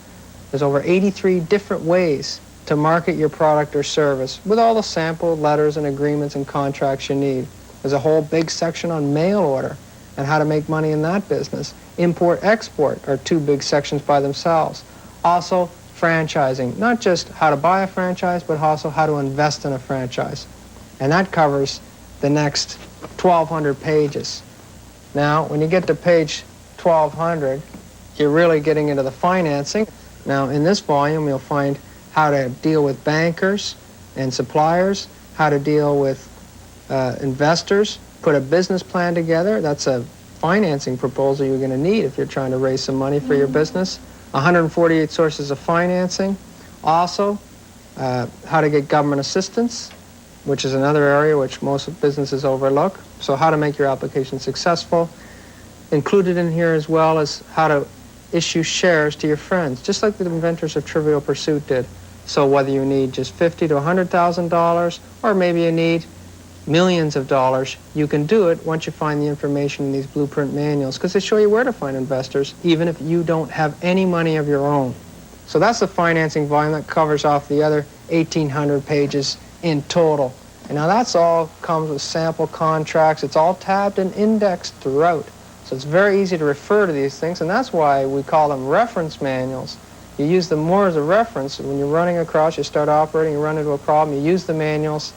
There's over 83 different ways to market your product or service with all the sample letters and agreements and contracts you need. There's a whole big section on mail order and how to make money in that business. Import-export are 2 big sections by themselves. Also, franchising, not just how to buy a franchise, but also how to invest in a franchise. And that covers the next 1,200 pages. Now, when you get to page 1,200, you're really getting into the financing. Now, in this volume, you'll find how to deal with bankers and suppliers, how to deal with investors, put a business plan together. That's a financing proposal you're going to need if you're trying to raise some money for your business. 148 sources of financing. Also, how to get government assistance, which is another area which most businesses overlook. So how to make your application successful. Included in here as well is how to issue shares to your friends, just like the inventors of Trivial Pursuit did. So whether you need just $50,000 to $100,000, or maybe you need millions of dollars, you can do it once you find the information in these blueprint manuals, because they show you where to find investors, even if you don't have any money of your own. So that's the financing volume that covers off the other 1,800 pages in total. And now that's all comes with sample contracts. It's all tabbed and indexed throughout. So it's very easy to refer to these things, and that's why we call them reference manuals. You use them more as a reference. When you're running across, you start operating, you run into a problem, you use the manuals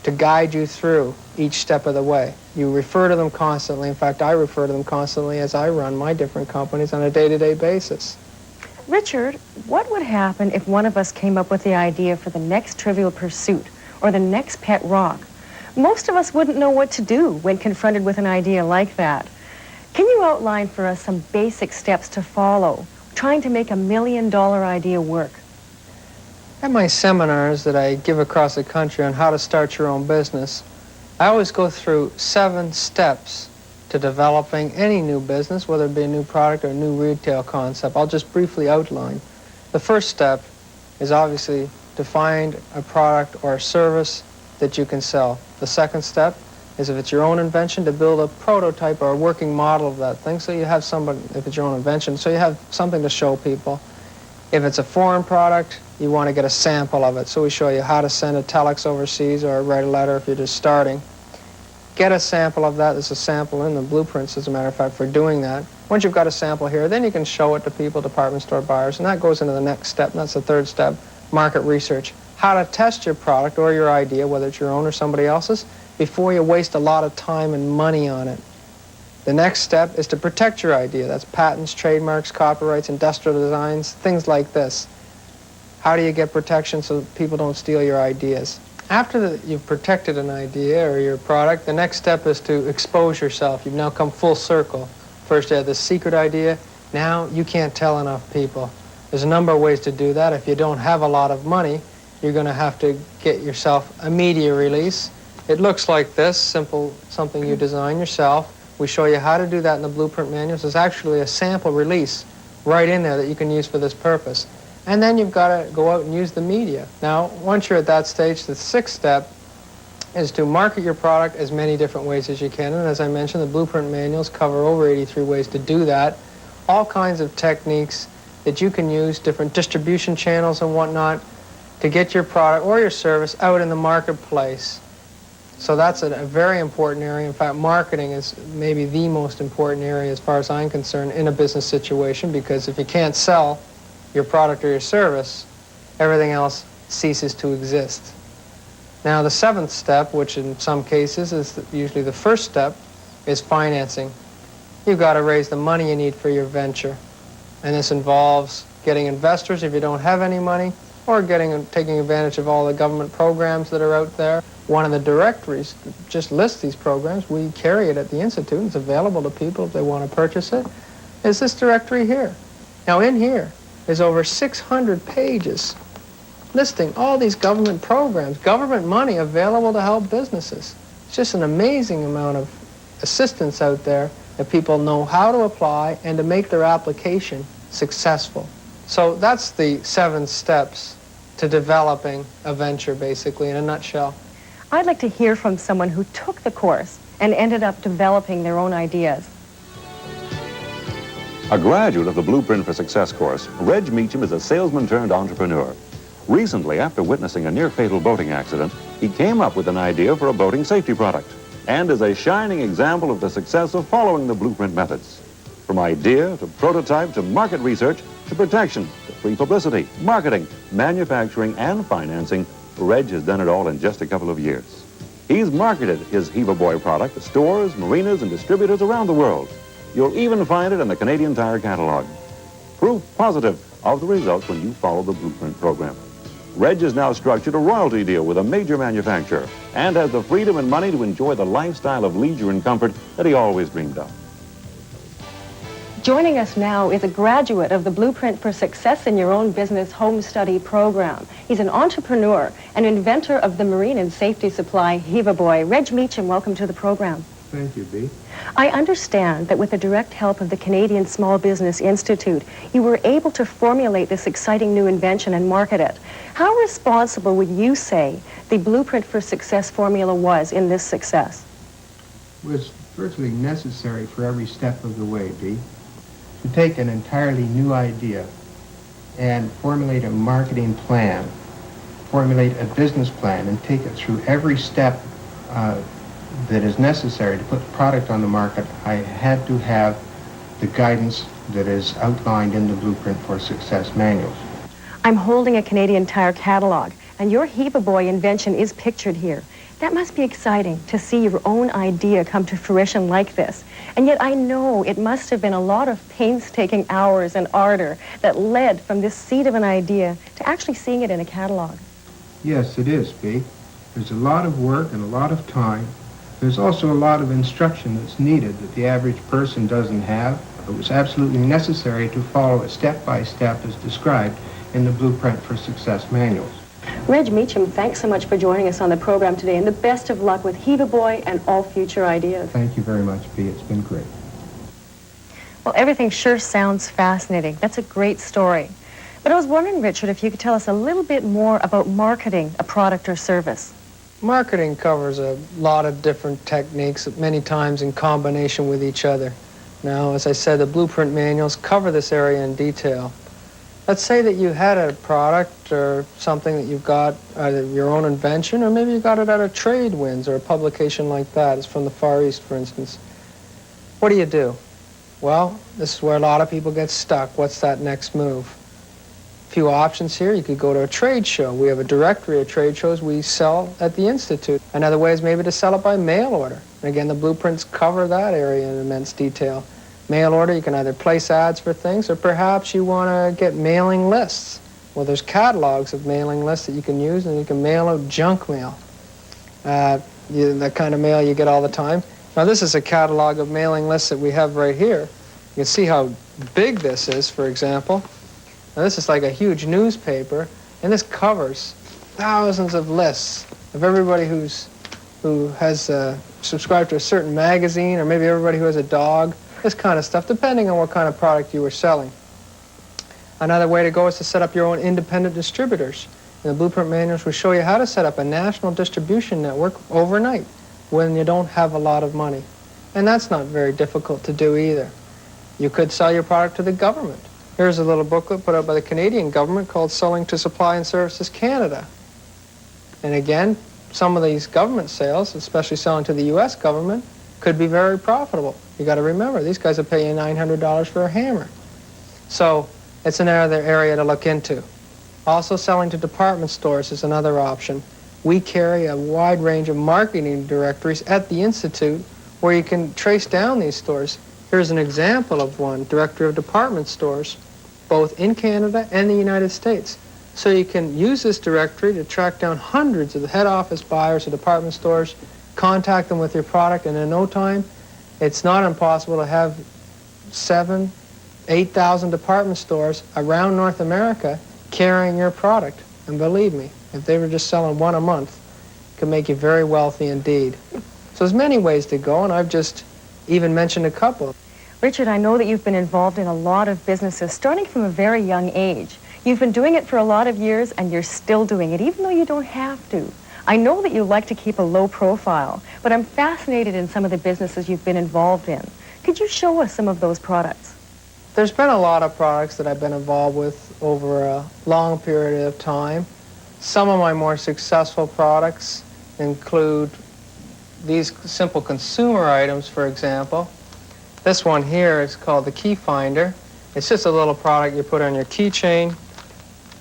to guide you through each step of the way. You refer to them constantly. In fact, I refer to them constantly as I run my different companies on a day-to-day basis. Richard, what would happen if one of us came up with the idea for the next trivial pursuit or the next pet rock? Most of us wouldn't know what to do when confronted with an idea like that. Can you outline for us some basic steps to follow, trying to make $1 million idea work? At my seminars that I give across the country on how to start your own business, I always go through 7 steps to developing any new business, whether it be a new product or a new retail concept. I'll just briefly outline. The first step is obviously to find a product or a service that you can sell. The second step is, if it's your own invention, to build a prototype or a working model of that thing, so you have somebody, if it's your own invention, so you have something to show people. If it's a foreign product, you want to get a sample of it, so we show you how to send a telex overseas or write a letter if you're just starting. Get a sample of that. There's a sample in the blueprints, as a matter of fact, for doing that. Once you've got a sample here, then you can show it to people, department store buyers, and that goes into the next step, and that's the third step, market research. How to test your product or your idea, whether it's your own or somebody else's, before you waste a lot of time and money on it. The next step is to protect your idea. That's patents, trademarks, copyrights, industrial designs, things like this. How do you get protection so that people don't steal your ideas? After you've protected an idea or your product, the next step is to expose yourself. You've now come full circle. First you had this secret idea. Now you can't tell enough people. There's a number of ways to do that. If you don't have a lot of money, you're going to have to get yourself a media release. It looks like this, simple, something you design yourself. We show you how to do that in the blueprint manuals. There's actually a sample release right in there that you can use for this purpose. And then you've got to go out and use the media. Now, once you're at that stage, the sixth step is to market your product as many different ways as you can. And as I mentioned, the blueprint manuals cover over 83 ways to do that. All kinds of techniques that you can use, different distribution channels and whatnot, to get your product or your service out in the marketplace. So that's a very important area. In fact, marketing is maybe the most important area as far as I'm concerned in a business situation, because if you can't sell your product or your service, everything else ceases to exist. Now, the seventh step, which in some cases is usually the first step, is financing. You've got to raise the money you need for your venture. And this involves getting investors if you don't have any money, or taking advantage of all the government programs that are out there. One of the directories just lists these programs. We carry it at the Institute. It's available to people if they want to purchase it. Is this directory here. Now, in here is over 600 pages listing all these government programs, government money available to help businesses. It's just an amazing amount of assistance out there that people know how to apply and to make their application successful. So that's the 7 steps to developing a venture, basically, in a nutshell. I'd like to hear from someone who took the course and ended up developing their own ideas. A graduate of the Blueprint for Success course, Reg Meacham is a salesman turned entrepreneur. Recently, after witnessing a near-fatal boating accident, he came up with an idea for a boating safety product and is a shining example of the success of following the Blueprint methods. From idea to prototype to market research to protection to free publicity, marketing, manufacturing, and financing, Reg has done it all in just a couple of years. He's marketed his Heva Boy product to stores, marinas, and distributors around the world. You'll even find it in the Canadian Tire catalog. Proof positive of the results when you follow the Blueprint program. Reg has now structured a royalty deal with a major manufacturer and has the freedom and money to enjoy the lifestyle of leisure and comfort that he always dreamed of. Joining us now is a graduate of the Blueprint for Success in Your Own Business Home Study Program. He's an entrepreneur and inventor of the marine and safety supply Heva Boy. Reg Meacham, welcome to the program. Thank you, Bea. I understand that with the direct help of the Canadian Small Business Institute, you were able to formulate this exciting new invention and market it. How responsible would you say the Blueprint for Success formula was in this success? It was virtually necessary for every step of the way, Bea. To take an entirely new idea and formulate a marketing plan, formulate a business plan, and take it through every step that is necessary to put the product on the market, I had to have the guidance that is outlined in the Blueprint for Success manuals. I'm holding a Canadian Tire catalog, and your Heva Boy invention is pictured here. That must be exciting to see your own idea come to fruition like this. And yet I know it must have been a lot of painstaking hours and ardor that led from this seed of an idea to actually seeing it in a catalog. Yes, it is, Bee. There's a lot of work and a lot of time. There's also a lot of instruction that's needed that the average person doesn't have. It was absolutely necessary to follow it step-by-step as described in the Blueprint for Success manuals. Reg Meacham, thanks so much for joining us on the program today, and the best of luck with Heave a Boy and all future ideas. Thank you very much, Bee. It's been great. Well, everything sure sounds fascinating. That's a great story. But I was wondering, Richard, if you could tell us a little bit more about marketing a product or service. Marketing covers a lot of different techniques, many times in combination with each other. Now, as I said, the Blueprint manuals cover this area in detail. Let's say that you had a product or something that you've got, either your own invention, or maybe you got it out of trade winds or a publication like that. It's from the Far East, for instance. What do? Well, this is where a lot of people get stuck. What's that next move? A few options here. You could go to a trade show. We have a directory of trade shows we sell at the Institute. Another way is maybe to sell it by mail order. And again, the blueprints cover that area in immense detail. Mail order, you can either place ads for things, or perhaps you want to get mailing lists. Well, there's catalogs of mailing lists that you can use, and you can mail out junk mail. The kind of mail you get all the time. Now, this is a catalog of mailing lists that we have right here. You can see how big this is, for example. Now, this is like a huge newspaper, and this covers thousands of lists of everybody who has subscribed to a certain magazine, or maybe everybody who has a dog. This kind of stuff, depending on what kind of product you were selling. Another way to go is to set up your own independent distributors. In the Blueprint manuals, we show you how to set up a national distribution network overnight when you don't have a lot of money. And that's not very difficult to do either. You could sell your product to the government. Here's a little booklet put out by the Canadian government called Selling to Supply and Services Canada. And again, some of these government sales, especially selling to the U.S. government, could be very profitable. You got to remember, these guys will pay you $900 for a hammer. So it's another area to look into. Also, selling to department stores is another option. We carry a wide range of marketing directories at the Institute where you can trace down these stores. Here's an example of one, directory of department stores, both in Canada and the United States. So you can use this directory to track down hundreds of the head office buyers of department stores, contact them with your product, and in no time, it's not impossible to have 7,000, 8,000 department stores around North America carrying your product. And believe me, if they were just selling one a month, it could make you very wealthy indeed. So there's many ways to go, and I've just even mentioned a couple. Richard, I know that you've been involved in a lot of businesses starting from a very young age. You've been doing it for a lot of years, and you're still doing it, even though you don't have to. I know that you like to keep a low profile, but I'm fascinated in some of the businesses you've been involved in. Could you show us some of those products? There's been a lot of products that I've been involved with over a long period of time. Some of my more successful products include these simple consumer items, for example. This one here is called the Key Finder. It's just a little product you put on your keychain,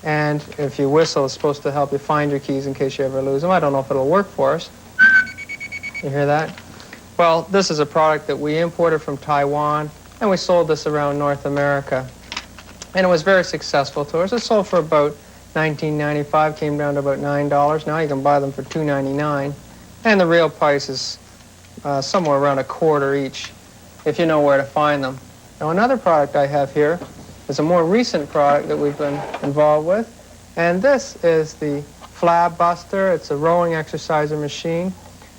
and if you whistle, it's supposed to help you find your keys in case you ever lose them. I don't know if it'll work for us. You hear that? Well, this is a product that we imported from Taiwan, and we sold this around North America. And it was very successful to us. It sold for about $19.95, came down to about $9. Now you can buy them for $2.99. And the real price is somewhere around $1/4 each, if you know where to find them. Now, another product I have here is a more recent product that we've been involved with, and this is the Flab Buster. It's a rowing exerciser machine.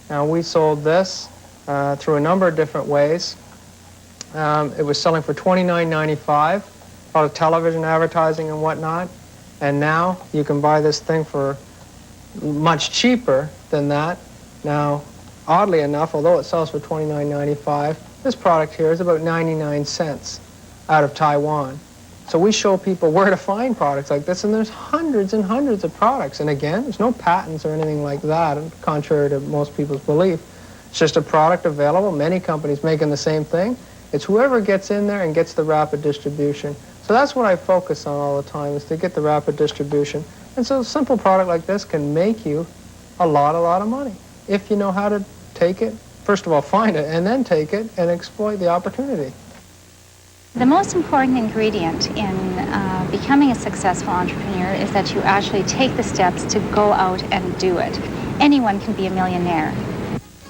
Now, we sold this through a number of different ways. It was selling for $29.95, a lot of television advertising and whatnot, and now you can buy this thing for much cheaper than that. Now, oddly enough, although it sells for $29.95, this product here is about 99 cents out of Taiwan. So we show people where to find products like this, and there's hundreds and hundreds of products. And again, there's no patents or anything like that, contrary to most people's belief. It's just a product available, many companies making the same thing. It's whoever gets in there and gets the rapid distribution. So that's what I focus on all the time, is to get the rapid distribution. And so a simple product like this can make you a lot of money. if you know how to take it. First of all, find it, and then take it and exploit the opportunity. The most important ingredient in becoming a successful entrepreneur is that you actually take the steps to go out and do it. Anyone can be a millionaire.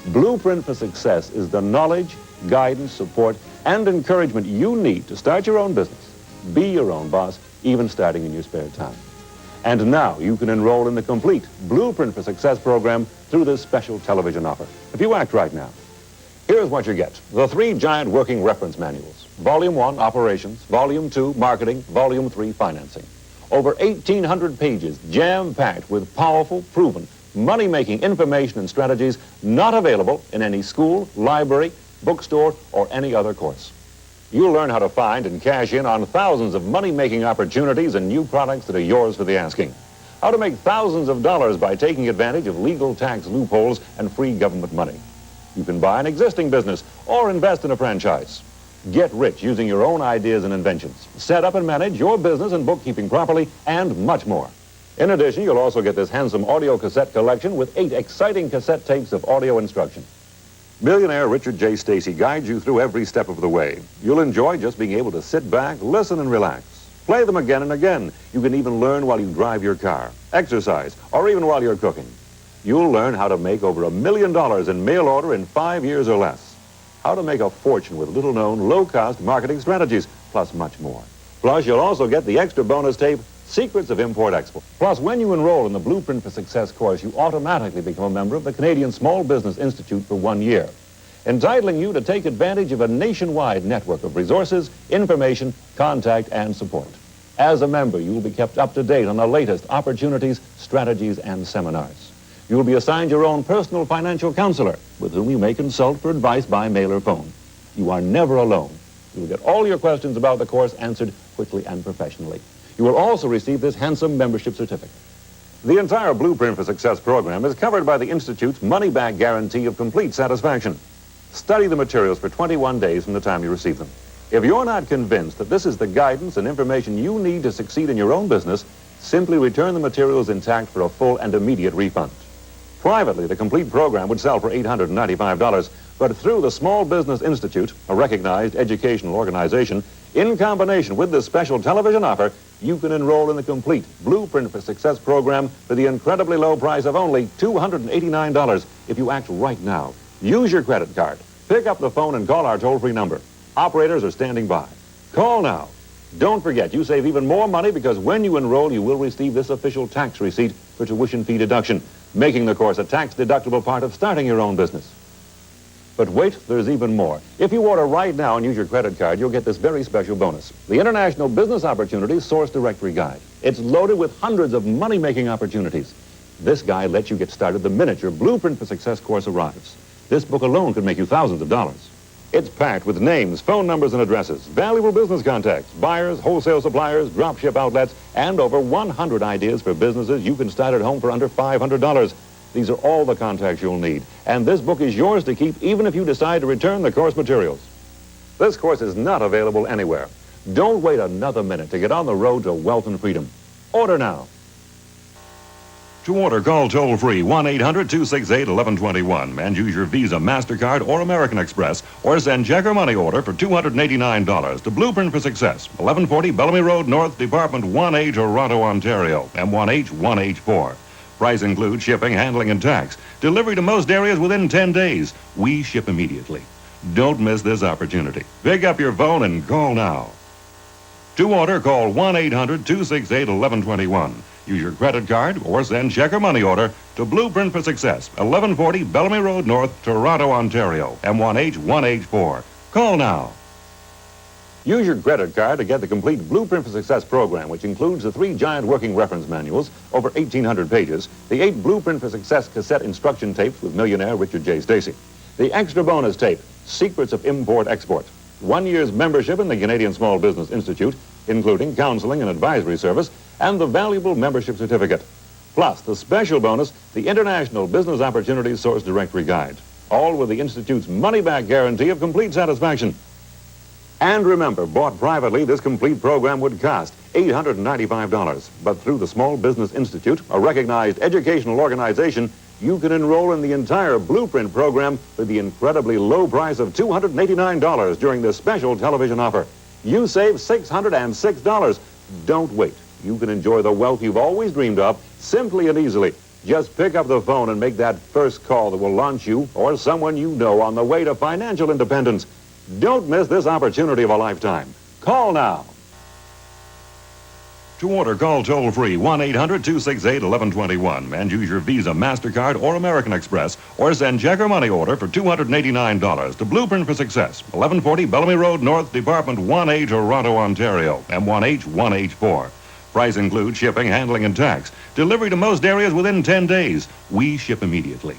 Blueprint for Success is the knowledge, guidance, support, and encouragement you need to start your own business, be your own boss, even starting in your spare time. And now you can enroll in the complete Blueprint for Success program through this special television offer. If you act right now, here's what you get. The 3 giant working reference manuals. Volume 1, Operations. Volume 2, Marketing. Volume 3, Financing. Over 1,800 pages, jam-packed with powerful, proven, money-making information and strategies not available in any school, library, bookstore, or any other course. You'll learn how to find and cash in on thousands of money-making opportunities and new products that are yours for the asking. How to make thousands of dollars by taking advantage of legal tax loopholes and free government money. You can buy an existing business or invest in a franchise. Get rich using your own ideas and inventions. Set up and manage your business and bookkeeping properly, and much more. In addition, you'll also get this handsome audio cassette collection with 8 exciting cassette tapes of audio instruction. Millionaire Richard J. Stacy guides you through every step of the way. You'll enjoy just being able to sit back, listen, and relax. Play them again and again. You can even learn while you drive your car, exercise, or even while you're cooking. You'll learn how to make over $1 million in mail order in 5 years or less. How to make a fortune with little-known, low-cost marketing strategies, plus much more. Plus, you'll also get the extra bonus tape, Secrets of Import-Export. Plus, when you enroll in the Blueprint for Success course, you automatically become a member of the Canadian Small Business Institute for 1 year, entitling you to take advantage of a nationwide network of resources, information, contact, and support. As a member, you will be kept up to date on the latest opportunities, strategies, and seminars. You will be assigned your own personal financial counselor with whom you may consult for advice by mail or phone. You are never alone. You will get all your questions about the course answered quickly and professionally. You will also receive this handsome membership certificate. The entire Blueprint for Success program is covered by the Institute's money-back guarantee of complete satisfaction. Study the materials for 21 days from the time you receive them. If you're not convinced that this is the guidance and information you need to succeed in your own business, simply return the materials intact for a full and immediate refund. Privately, the complete program would sell for $895, but through the Small Business Institute, a recognized educational organization, in combination with this special television offer, you can enroll in the complete Blueprint for Success program for the incredibly low price of only $289 if you act right now. Use your credit card. Pick up the phone and call our toll-free number. Operators are standing by. Call now. Don't forget, you save even more money because when you enroll, you will receive this official tax receipt for tuition fee deduction, making the course a tax-deductible part of starting your own business. But wait, there's even more. If you order right now and use your credit card, you'll get this very special bonus, the International Business Opportunities Source Directory Guide. It's loaded with hundreds of money-making opportunities. This guide lets you get started the minute your Blueprint for Success course arrives. This book alone could make you thousands of dollars. It's packed with names, phone numbers, and addresses, valuable business contacts, buyers, wholesale suppliers, dropship outlets, and over 100 ideas for businesses you can start at home for under $500. These are all the contacts you'll need, and this book is yours to keep even if you decide to return the course materials. This course is not available anywhere. Don't wait another minute to get on the road to wealth and freedom. Order now. To order, call toll-free 1-800-268-1121 and use your Visa, MasterCard, or American Express, or send check or money order for $289 to Blueprint for Success, 1140 Bellamy Road North, Department 1A, Toronto, Ontario, M1H1H4. Price includes shipping, handling, and tax. Delivery to most areas within 10 days. We ship immediately. Don't miss this opportunity. Pick up your phone and call now. To order, call 1-800-268-1121. Use your credit card or send check or money order to Blueprint for Success, 1140 Bellamy Road North, Toronto, Ontario, M1H1H4. Call now. Use your credit card to get the complete Blueprint for Success program, which includes the 3 giant working reference manuals, over 1,800 pages, the 8 Blueprint for Success cassette instruction tapes with millionaire Richard J. Stacy, the extra bonus tape, Secrets of Import-Export, 1 year's membership in the Canadian Small Business Institute, including counseling and advisory service, and the valuable membership certificate. Plus, the special bonus, the International Business Opportunities Source Directory Guide, all with the Institute's money-back guarantee of complete satisfaction. And remember, bought privately, this complete program would cost $895. But through the Small Business Institute, a recognized educational organization, You can enroll in the entire Blueprint program for the incredibly low price of $289 during this special television offer. You save $606. Don't wait. You can enjoy the wealth you've always dreamed of simply and easily. Just pick up the phone and make that first call that will launch you or someone you know on the way to financial independence. Don't miss this opportunity of a lifetime. Call now. To order, call toll-free 1-800-268-1121 and use your Visa, MasterCard, or American Express, or send check or money order for $289 to Blueprint for Success, 1140 Bellamy Road North, Department 1A, Toronto, Ontario, M1H1H4. Price includes shipping, handling, and tax. Delivery to most areas within 10 days. We ship immediately.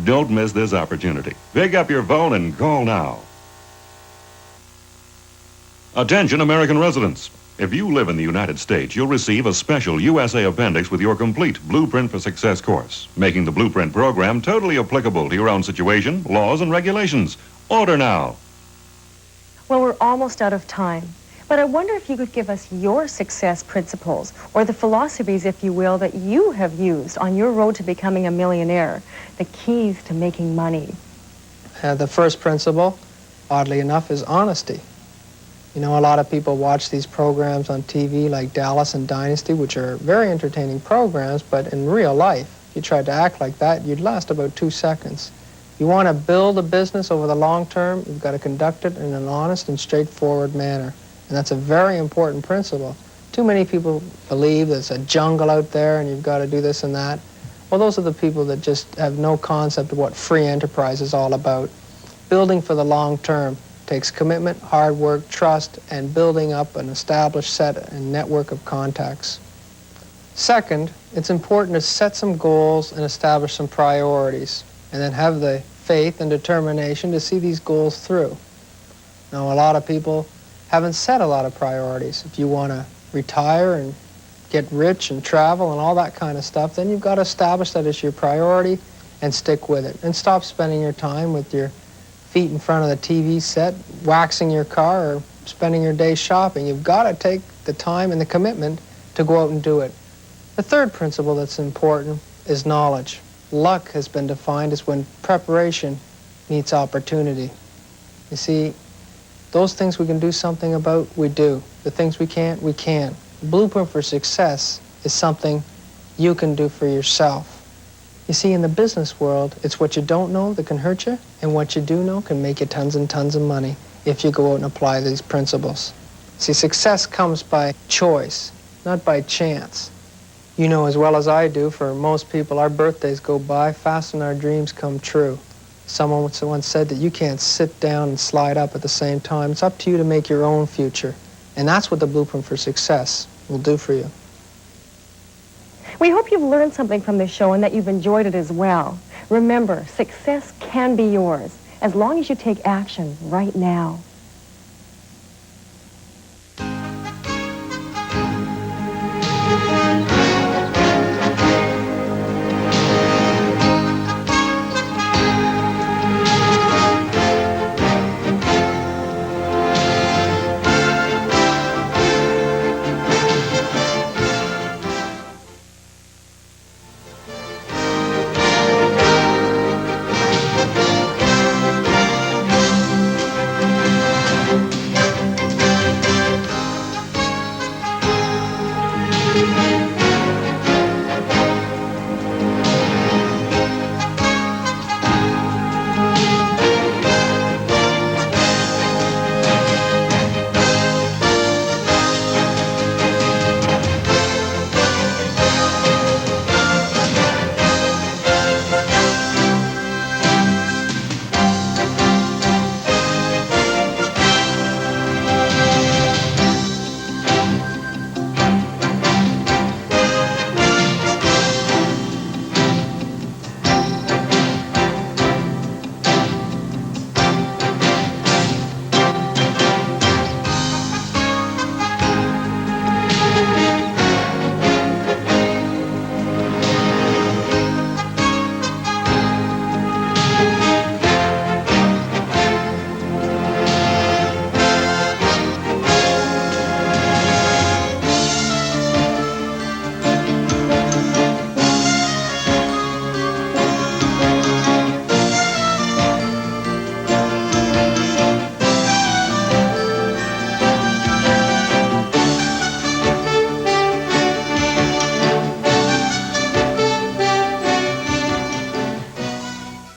Don't miss this opportunity. Pick up your phone and call now. Attention, American residents. If you live in the United States, you'll receive a special USA Appendix with your complete Blueprint for Success course, making the Blueprint program totally applicable to your own situation, laws, and regulations. Order now. Well, we're almost out of time, but I wonder if you could give us your success principles, or the philosophies, if you will, that you have used on your road to becoming a millionaire, the keys to making money. The first principle, oddly enough, is honesty. You know, a lot of people watch these programs on TV like Dallas and Dynasty, which are very entertaining programs, but in real life, if you tried to act like that, you'd last about 2 seconds. You want to build a business over the long term, you've got to conduct it in an honest and straightforward manner. And that's a very important principle. Too many people believe there's a jungle out there and you've got to do this and that. Well, those are the people that just have no concept of what free enterprise is all about. Building for the long term takes commitment, hard work, trust, and building up an established set and network of contacts. Second, it's important to set some goals and establish some priorities, and then have the faith and determination to see these goals through. Now, a lot of people haven't set a lot of priorities. If you want to retire and get rich and travel and all that kind of stuff, then you've got to establish that as your priority and stick with it. And stop spending your time with your feet in front of the TV set, waxing your car, or spending your day shopping. You've got to take the time and the commitment to go out and do it. The third principle that's important is knowledge. Luck has been defined as when preparation meets opportunity. You see, those things we can do something about, we do. The things we can't, we can. Blueprint for Success is something you can do for yourself. You see, in the business world, it's what you don't know that can hurt you, and what you do know can make you tons and tons of money if you go out and apply these principles. See, success comes by choice, not by chance. You know as well as I do, for most people, our birthdays go by fast and our dreams come true. Someone once said that you can't sit down and slide up at the same time. It's up to you to make your own future. And that's what the Blueprint for Success will do for you. We hope you've learned something from this show and that you've enjoyed it as well. Remember, success can be yours as long as you take action right now.